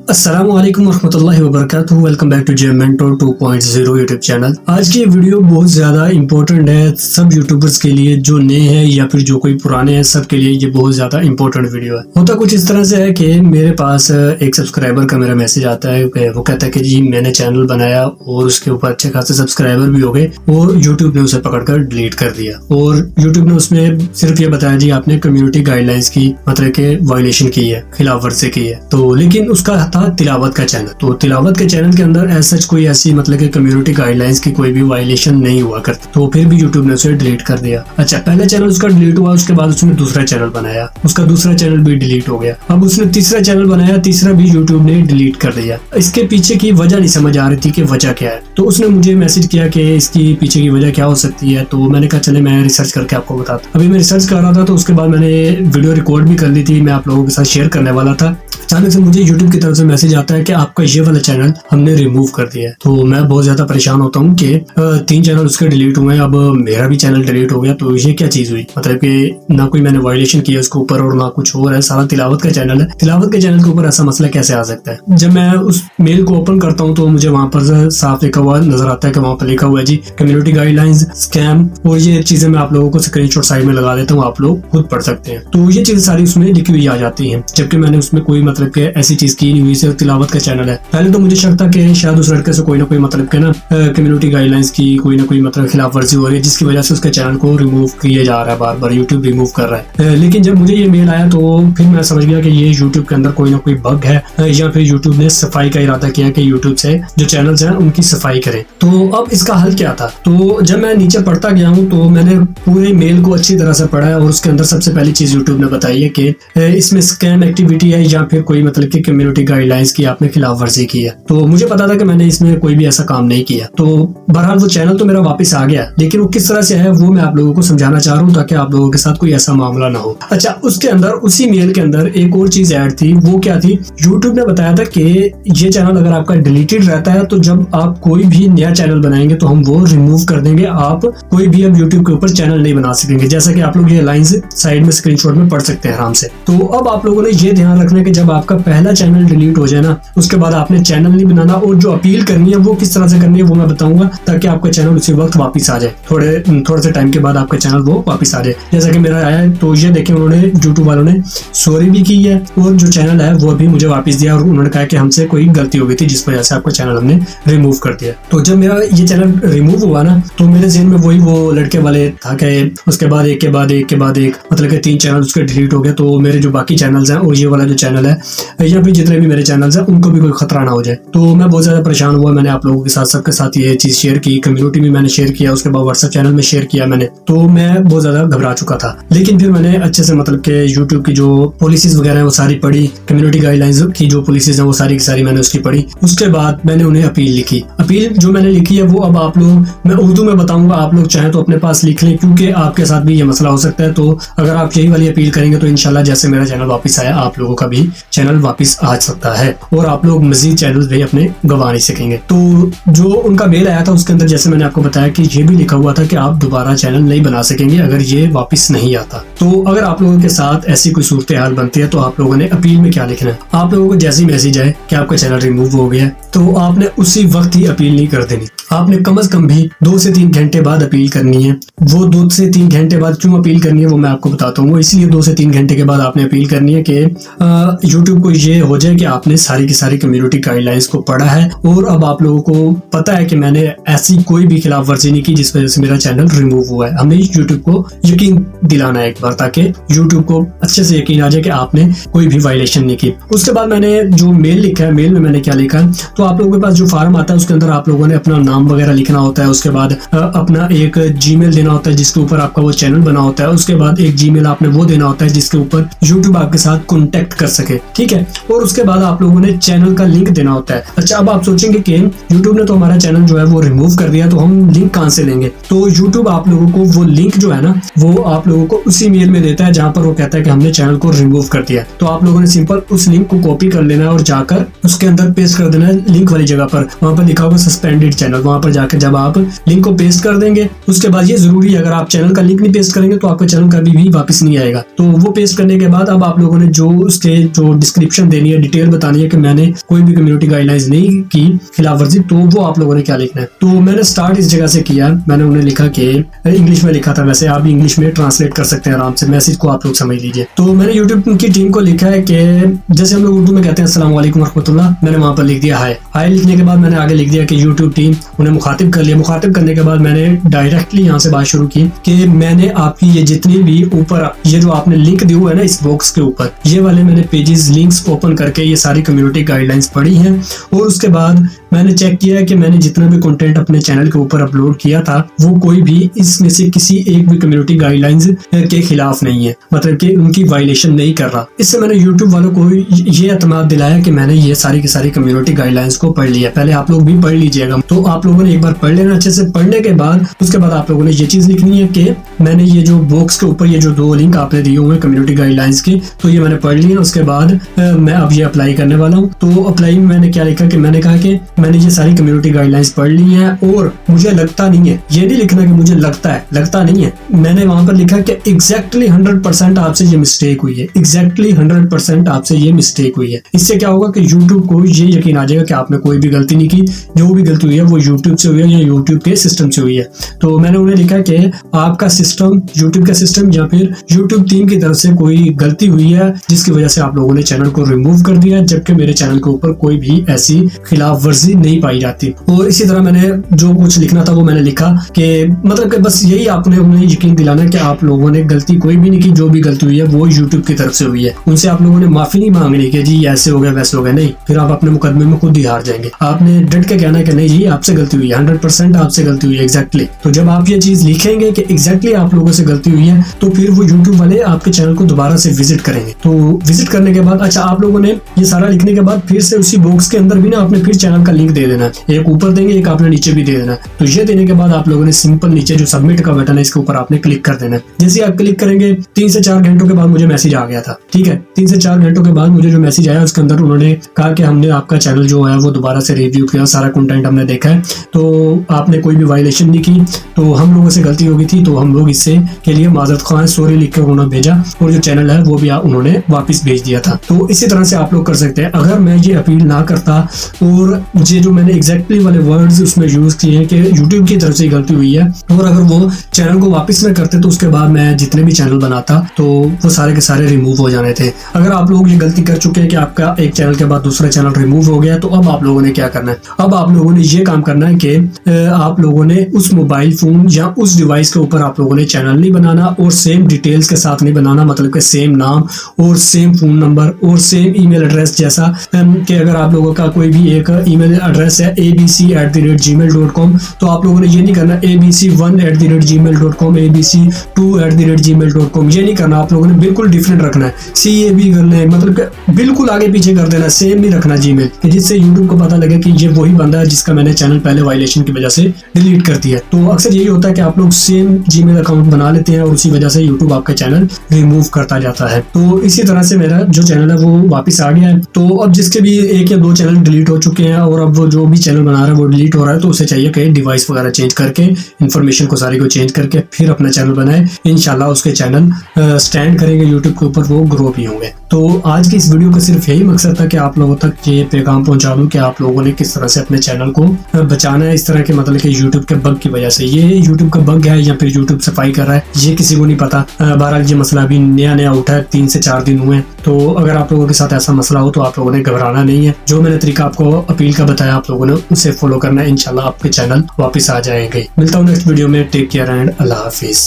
अस्सलाम वालेकुम रहमतुल्लाहि व बरकातुहू। Welcome back to J mentor 2.0 YouTube channel. आज की वीडियो बहुत ज़्यादा इंपॉर्टेंट है सब यूट्यूबर्स के लिए, जो नए हैं या फिर जो कोई पुराने हैं, सब के लिए ये बहुत ज़्यादा इंपॉर्टेंट वीडियो है। होता कुछ इस तरह से है कि मेरे पास एक सब्सक्राइबर का मेरा मैसेज आता है, वो कहता है कि जी मैंने चैनल बनाया और उसके ऊपर अच्छे खासे सब्सक्राइबर भी हो गए और यूट्यूब ने उसे पकड़कर डिलीट कर दिया। और यूट्यूब ने उसमें सिर्फ ये बताया जी आपने कम्युनिटी गाइडलाइंस की मतलब के वायलेशन की है, खिलाफ वर्जी की है। तो लेकिन उसका था तिलावत का चैनल, तो तिलावत के चैनल के अंदर ऐसा कोई ऐसी मतलब कि कम्युनिटी गाइडलाइंस की कोई भी वायलेशन नहीं हुआ करती, तो फिर भी यूट्यूब ने उसे डिलीट कर दिया। अच्छा, पहला चैनल उसका डिलीट हुआ, उसके बाद उसने दूसरा चैनल बनाया, उसका दूसरा चैनल भी डिलीट हो गया। अब उसने तीसरा चैनल बनाया, तीसरा भी यूट्यूब ने डिलीट कर दिया। इसके पीछे की वजह नहीं समझ आ रही थी कि वजह क्या है, तो उसने मुझे मैसेज किया कि इसकी पीछे की वजह क्या हो सकती है। तो मैंने कहा चले मैं रिसर्च करके आपको बताता। अभी मैं रिसर्च कर रहा था, तो उसके बाद मैंने वीडियो रिकॉर्ड भी कर ली थी, मैं आप लोगों के साथ शेयर करने वाला था। अचानक से मुझे YouTube की तरफ से मैसेज आता है कि आपका ये वाला चैनल हमने रिमूव कर दिया है। तो मैं बहुत ज्यादा परेशान होता हूँ कि 3 चैनल उसके डिलीट हुए हैं, अब मेरा भी चैनल डिलीट हो गया। तो ये क्या चीज हुई, मतलब कि ना कोई मैंने वायलेशन किया उसके ऊपर और ना कुछ और है, सारा तिलावत का चैनल है। तिलावत के चैनल के ऊपर ऐसा मसला कैसे आ सकता है। जब मैं उस मेल को ओपन करता हूँ तो मुझे वहाँ पर साफ लिखा हुआ नजर आता है कि वहाँ पर लिखा हुआ है जी कम्युनिटी गाइडलाइंस स्कैम, और ये चीजें मैं आप लोगों को स्क्रीनशॉट साइड में लगा देता हूँ, आप लोग खुद पढ़ सकते हैं। तो ये चीजें सारी उसमें लिखी हुई आ जाती है, जबकि मैंने उसमें कोई मतलब के ऐसी चीज की नहीं हुई, सिर्फ तिलावत का चैनल है। पहले तो मुझे शक था कि शायद उस लड़के से कोई ना कोई मतलब के ना कम्युनिटी गाइडलाइंस की कोई ना कोई मतलब खिलाफ वर्जी हो रही है, जिसकी वजह से उसके चैनल को रिमूव किया जा रहा है, बार बार यूट्यूब रिमूव कर रहा है। लेकिन जब मुझे ये मेल आया तो फिर मैं समझ गया कि ये यूट्यूब के अंदर कोई ना कोई बग है, या फिर यूट्यूब ने सफाई का इरादा किया कि यूट्यूब से जो चैनल्स हैं उनकी सफाई करें। तो अब इसका हल क्या था, तो जब मैं नीचे पढ़ता गया हूँ तो मैंने पूरे मेल को अच्छी तरह से पढ़ा है, और उसके अंदर सबसे पहली चीज यूट्यूब ने बताई है कि इसमें स्कैम एक्टिविटी है या फिर कोई मतलब की कम्युनिटी गाइडलाइंस की आपने खिलाफ वर्जी की है। तो मुझे पता था कि मैंने इसमें कोई भी ऐसा काम नहीं किया। तो बहरहाल वो चैनल तो मेरा वापस आ गया, लेकिन वो किस तरह से है वो मैं आप लोगों को समझाना चाह रहा हूँ ताकि आप लोगों के साथ कोई ऐसा मामला ना हो। अच्छा, उसके अंदर उसी मेल के अंदर एक और चीज ऐड थी, वो क्या थी, यूट्यूब ने बताया था कि ये चैनल अगर आपका डिलीटेड रहता है तो जब आप कोई भी नया चैनल बनाएंगे तो हम वो रिमूव कर देंगे, आप कोई भी अब यूट्यूब के ऊपर चैनल नहीं बना सकेंगे। जैसा कि आप लोग ये लाइंस साइड में स्क्रीनशॉट में पढ़ सकते हैं आराम से। तो अब आप लोगों ने ये ध्यान रखना है कि जब आपका पहला चैनल डिलीट हो जाए ना, उसके बाद आपने चैनल नहीं बनाना, और जो अपील करनी है वो किस तरह से करनी है वो मैं बताऊंगा, ताकि आपका चैनल उसी वक्त वापस आ जाए, थोड़े से टाइम के बाद आपका चैनल वो वापस आ जाए। जैसा कि मेरा आया है, तो ये देखें उन्होंने यूट्यूब वालों ने सॉरी भी की है, और जो चैनल है वो भी मुझे वापस दिया, और उन्होंने कहा कि हमसे कोई गलती हो गई थी जिस वजह से आपका चैनल हमने रिमूव कर दिया। तो जब मेरा ये चैनल रिमूव हुआ ना, तो मेरे ज़हन में वही वो लड़के वाले था कि उसके बाद एक के बाद एक के बाद एक मतलब कि 3 चैनल उसके डिलीट हो गए। तो मेरे जो बाकी चैनल्स हैं और ये वाला जो चैनल है या फिर जितने भी मेरे चैनल्स हैं उनको भी कोई खतरा ना हो जाए। तो मैं बहुत ज्यादा परेशान हुआ। मैंने आप लोगों के साथ सबके साथ ये चीज शेयर की, कम्युनिटी में मैंने शेयर किया, उसके बाद व्हाट्सएप चैनल में शेयर किया मैंने। तो मैं बहुत ज्यादा घबरा चुका था, लेकिन फिर मैंने अच्छे से मतलब के यूट्यूब की जो पॉलिसीज वगैरह है वो सारी पढ़ी, कम्युनिटी गाइडलाइंस की जो पॉलिसीज है वो सारी की सारी मैंने उसकी पढ़ी। उसके बाद मैंने उन्हें अपील लिखी। अपील जो मैंने लिखी है वो अब आप लोग, मैं उर्दू में बताऊंगा, आप लोग चाहें तो अपने पास लिख लें, क्योंकि आपके साथ भी ये मसला हो सकता है। तो अगर आप यही वाली अपील करेंगे तो इंशाल्लाह जैसे मेरा चैनल वापस आया, आप लोगों का भी चैनल वापस आ सकता है और आप लोग मजीद चैनल भी अपने गंवा नहीं सकेंगे। तो जो उनका मेल आया था उसके अंदर जैसे मैंने आपको बताया कि ये भी लिखा हुआ था कि आप दोबारा चैनल नहीं बना सकेंगे अगर ये वापस नहीं आता। तो अगर आप लोगों के साथ ऐसी कोई सूरत हाल बनती है तो आप लोगों ने अपील में क्या लिखना है, आप लोगों को जैसे ही मैसेज आए कि आपका चैनल रिमूव हो गया तो आपने उसी वक्त ही अपील नहीं कर देनी, आपने कम से कम भी 2 से 3 घंटे बाद अपील करनी है। वो 2 से 3 घंटे बाद क्यों अपील करनी है वो मैं आपको बताता हूँ। वो इसलिए 2 से 3 घंटे के बाद आपने अपील करनी है कि यूट्यूब को ये हो जाए कि आपने सारी की सारी कम्युनिटी गाइडलाइंस को पढ़ा है और अब आप लोगों को पता है कि मैंने ऐसी कोई भी खिलाफ वर्जी नहीं की जिस वजह से मेरा चैनल रिमूव हुआ है। हमें यूट्यूब को यकीन दिलाना है एक बार, ताकि यूट्यूब को अच्छे से यकीन आ जाए कि आपने कोई भी वायलेशन नहीं की। उसके बाद मैंने जो मेल लिखा है, मेल में मैंने क्या लिखा है, तो आप लोगों के पास जो फॉर्म आता है उसके अंदर आप लोगों ने अपना नाम वगैरह लिखना होता है, उसके बाद अपना एक जीमेल देना होता है जिसके ऊपर आपका वो चैनल बना होता है, उसके बाद एक जीमेल आपने वो देना होता है जिसके ऊपर यूट्यूब आपके साथ कॉन्टेक्ट कर सके, ठीक है। और उसके बाद आप लोगों ने चैनल का लिंक देना होता है। अच्छा, अब आप सोचेंगे कि यूट्यूब ने तो हमारा चैनल जो है वो रिमूव कर दिया, तो हम लिंक कहां से लेंगे। तो यूट्यूब आप लोगों को वो लिंक जो है ना वो आप लोगों को उसी मेल में देता है जहां पर वो कहता है कि हमने चैनल को रिमूव कर दिया। तो आप लोगों ने सिंपल उस लिंक को कॉपी कर लेना है और जाकर उसके अंदर पेस्ट कर देना है लिंक वाली जगह पर, वहां पर लिखा होगा सस्पेंडेड चैनल, वहां पर जाकर जब आप लिंक को पेस्ट कर देंगे उसके बाद ये जरूरी है अगर आप चैनल का लिंक नहीं पेस्ट करेंगे तो आपका चैनल कभी भी वापस नहीं आएगा। तो वो पेस्ट करने के बाद अब आप लोगों ने जो उसके जो डिस्क्रिप्शन देनी है, डिटेल बतानी है कि मैंने कोई भी कम्युनिटी गाइडलाइंस नहीं की खिलाफ वर्जी, तो वो आप लोगों ने क्या लिखना है। तो मैंने स्टार्ट इस जगह से किया, मैंने उन्हें लिखा कि इंग्लिश में लिखा था, वैसे आप इंग्लिश में ट्रांसलेट कर सकते हैं आराम से, मैसेज को आप लोग समझ लीजिए। तो मैंने यूट्यूब की टीम को लिखा है कि जैसे हम लोग उर्दू में कहते हैं अस्सलाम वालेकुम रहमतुल्लाह, मैंने वहां पर लिख दिया हाय। हाय लिखने के बाद मैंने आगे लिख दिया कि यूट्यूब टीम, उन्हें मुखातिब कर लिया। मुखातिब करने के बाद मैंने डायरेक्टली यहाँ से बात शुरू की कि मैंने आपकी ये जितनी भी ऊपर ये जो आपने लिंक दी हुआ है ना इस बॉक्स के ऊपर, ये वाले मैंने पेजेस लिंक्स ओपन करके ये सारी कम्युनिटी गाइडलाइंस पढ़ी हैं, और उसके बाद मैंने चेक किया कि मैंने जितना भी कंटेंट अपने चैनल के ऊपर अपलोड किया था वो कोई भी इसमें से किसी एक भी कम्युनिटी गाइडलाइंस के खिलाफ नहीं है, मतलब कि उनकी वायलेशन नहीं कर रहा। इससे मैंने यूट्यूब वालों को ये एतमाद दिलाया कि मैंने ये सारी की सारी कम्युनिटी गाइडलाइंस को पढ़ लिया। पहले आप लोग भी पढ़ लीजिएगा, तो आप लोगों ने एक बार पढ़ लेना अच्छे से। पढ़ने के बाद उसके बाद आप लोगों ने ये चीज लिखनी है कि मैंने ये जो बॉक्स के ऊपर ये जो 2 लिंक आपने दिए हुए हैं कम्युनिटी गाइडलाइंस के, तो ये मैंने पढ़ लिया। उसके बाद मैं अब ये अप्लाई करने वाला हूँ। तो अप्लाई में मैंने क्या लिखा कि मैंने कहा कि मैंने ये सारी कम्युनिटी गाइडलाइंस पढ़ ली हैं और मुझे लगता नहीं है, ये नहीं लिखना कि मुझे लगता है, लगता नहीं है। मैंने वहां पर लिखा कि एग्जैक्टली 100% आपसे ये मिस्टेक हुई है, एग्जैक्टली 100% आपसे ये मिस्टेक हुई है। इससे क्या होगा कि यूट्यूब को ये यकीन आ जाएगा कि आपने कोई भी गलती नहीं की, जो भी गलती हुई है वो यूट्यूब से हुई है या यूट्यूब के सिस्टम से हुई है। तो मैंने उन्हें लिखा कि आपका सिस्टम, यूट्यूब का सिस्टम या फिर यूट्यूब टीम की तरफ से कोई गलती हुई है जिसकी वजह से आप लोगों ने चैनल को रिमूव कर दिया, जबकि मेरे चैनल के ऊपर कोई भी ऐसी खिलाफ वर्जी नहीं पाई जाती। और इसी तरह मैंने जो कुछ लिखना था वो मैंने लिखा कि मतलब कि बस यही आपने उन्हें यकीन दिलाना कि आप लोगों ने गलती कोई भी नहीं की, जो भी गलती हुई है वो यूट्यूब की तरफ से हुई है। उनसे आप लोगों ने माफी नहीं मांगनी कि जी ऐसे हो गया वैसे हो गया, नहीं, फिर आप अपने मुकदमे में खुद ही हार जाएंगे। आपने डट के कहना है कि नहीं जी आपसे गलती हुई है, 100% आपसे गलती हुई है एग्जैक्टली। तो जब आप ये चीज लिखेंगे कि एग्जैक्टली आप लोगों से गलती हुई है, तो फिर वो यूट्यूब वाले आपके चैनल को दोबारा से विजिट करेंगे। तो विजिट करने के बाद अच्छा आप लोगों ने ये सारा लिखने के बाद फिर से उसी बॉक्स के अंदर भी ना आपने फिर चैनल का लिंक दे देना है, एक ऊपर देंगे एक आपने नीचे भी दे देना है। तो ये देने के बाद आप लोगों ने सिंपल नीचे जो सबमिट का बटन है इसके ऊपर आपने क्लिक कर देना है। जैसे आप क्लिक करेंगे 3 से 4 घंटों के बाद मुझे मैसेज आ गया था, ठीक है। 3 से 4 घंटों के बाद मुझे जो मैसेज आया उसके अंदर उन्होंने कहा कि हमने आपका चैनल जो है वो दोबारा से रिव्यू किया, सारा कंटेंट हमने देखा है, तो आपने कोई भी वायलेशन नहीं की, तो हम लोगों से गलती हो गई थी, तो हम लोग इससे के लिए माजरत ख्वाह सॉरी लिख के उन्होंने भेजा, और जो चैनल है वो भी उन्होंने वापस भेज दिया था। तो इसी तरह से आप लोग कर सकते हैं। अगर मैं ये अपील ना करता और ये जो मैंने एग्जैक्टली वाले वर्ड्स उसमें यूज किए हैं कि यूट्यूब की तरफ से गलती हुई है, और अगर वो चैनल को वापस न करते तो उसके बाद मैं जितने भी चैनल बनाता तो वो सारे के सारे रिमूव हो जाने थे। अगर आप लोग ये गलती कर चुके हैं कि आपका एक चैनल के बाद दूसरा चैनल रिमूव हो गया, तो अब आप लोगों ने क्या करना है, अब आप लोगों ने ये काम करना है कि आप लोगों ने उस मोबाइल फोन या उस डिवाइस के ऊपर आप लोगों ने चैनल नहीं बनाना, और सेम डिटेल्स के साथ नहीं बनाना, मतलब कि सेम नाम और सेम फोन नंबर और सेम ईमेल एड्रेस, जैसा कि अगर आप लोगों का कोई भी एक ईमेल एड्रेस है abc@gmail.com, तो आप लोगों ने ये नहीं करना abc1@gmail.com, abc2@gmail.com, ये नहीं करना। आप लोगों ने बिल्कुल डिफरेंट रखना है, CAB करना है, मतलब कि बिल्कुल आगे पीछे कर देना, सेम नहीं रखना जीमेल, जिससे यूट्यूब को पता लगे कि ये वही बंदा है जिसका मैंने चैनल पहले वायलेशन की वजह से डिलीट कर दिया। तो अक्सर यही होता है कि आप लोग सेम जीमेल अकाउंट बना लेते हैं और उसी वजह से यूट्यूब आपका चैनल रिमूव करता जाता है। तो इसी तरह से मेरा जो चैनल है वो वापस आ गया है। तो अब जिसके भी 1 या 2 चैनल डिलीट हो चुके हैं और अब वो जो भी चैनल बना रहा है वो डिलीट हो रहा है, तो उसे चाहिए कि डिवाइस वगैरह चेंज करके इन्फॉर्मेशन को सारी को चेंज करके फिर अपना चैनल बनाए। इंशाल्लाह उसके चैनल स्टैंड करेंगे यूट्यूब के ऊपर, वो ग्रो भी होंगे। तो आज की इस वीडियो का सिर्फ यही मकसद था कि आप लोगों तक ये पैगाम पहुंचा दूं कि आप लोगों ने किस तरह से अपने चैनल को बचाना है इस तरह के, मतलब कि यूट्यूब के बग की वजह से। ये यूट्यूब का बग है या फिर यूट्यूब सफाई कर रहा है, ये किसी को नहीं पता। बहरहाल ये मसला अभी नया उठा है, 3 से 4 दिन हुए। तो अगर आप लोगों के साथ ऐसा मसला हो तो आप लोगों ने घबराना नहीं है। जो मैंने तरीका आपको अपील का बताया आप लोगों ने उसे फॉलो करना है, इंशाल्लाह आपके चैनल वापस आ जाएंगे। मिलता हूँ नेक्स्ट वीडियो में, टेक केयर एंड अल्लाह हाफिज।